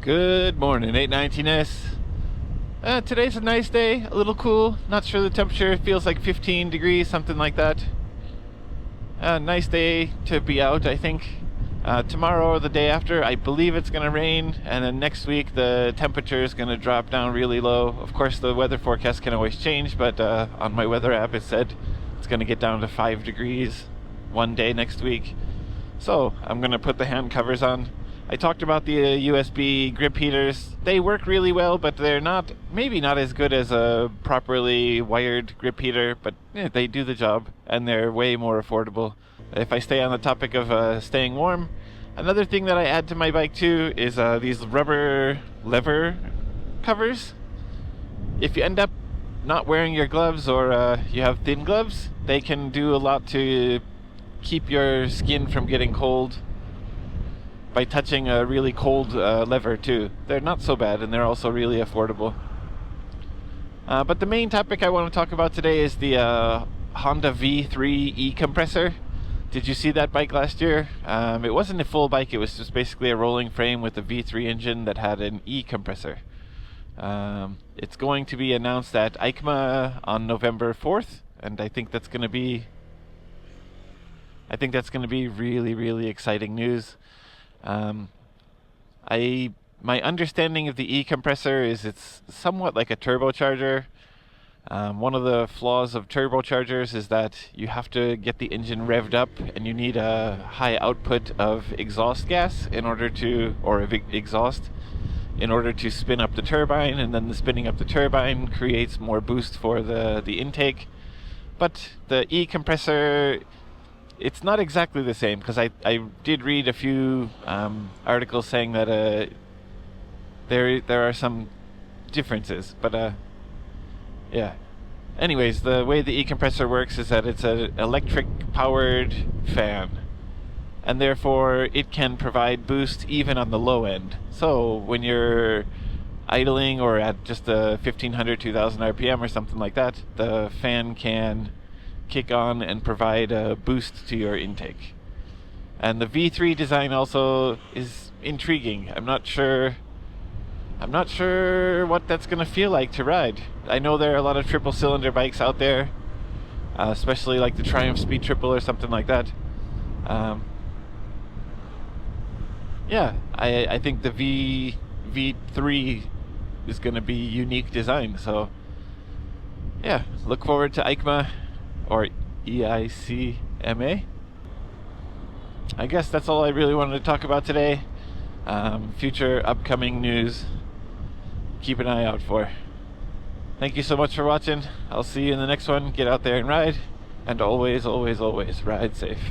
Good morning, 819S. Today's a nice day, a little cool. Not sure the temperature, feels like 15 degrees, something like that. Nice day to be out, I think. Tomorrow or the day after, I believe it's going to rain, and then next week the temperature is going to drop down really low. Of course, the weather forecast can always change, but on my weather app it said it's going to get down to 5 degrees one day next week. So I'm going to put the hand covers on. I talked about the USB grip heaters. They work really well, but they're maybe not as good as a properly wired grip heater, but they do the job, and they're way more affordable. If I stay on the topic of staying warm, another thing that I add to my bike too is these rubber lever covers. If you end up not wearing your gloves or you have thin gloves, they can do a lot to keep your skin from getting cold by touching a really cold lever too. They're not so bad, and they're also really affordable. But the main topic I want to talk about today is the Honda V3 E-Compressor. Did you see that bike last year? It wasn't a full bike, it was just basically a rolling frame with a V3 engine that had an E-Compressor. It's going to be announced at EICMA on November 4th, and I think that's going to be really, really exciting news. My understanding of the E-Compressor is it's somewhat like a turbocharger. One of the flaws of turbochargers is that you have to get the engine revved up, and you need a high output of exhaust gas in order to spin up the turbine, and then the spinning up the turbine creates more boost for the intake. But the E-Compressor, it's not exactly the same, because I did read a few articles saying that there are some differences, but yeah. Anyways, the way the E-Compressor works is that it's an electric powered fan, and therefore it can provide boost even on the low end. So when you're idling or at just a 1500, 2000 RPM or something like that, the fan can kick on and provide a boost to your intake. And the V3 design also is intriguing. I'm not sure what that's going to feel like to ride. I know there are a lot of triple cylinder bikes out there, especially like the Triumph Speed Triple or something like that. I think the V3 is going to be unique design. So yeah, look forward to EICMA or EICMA. I guess that's all I really wanted to talk about today. Future upcoming news, keep an eye out for. Thank you so much for watching. I'll see you in the next one. Get out there and ride, and always, always, always ride safe.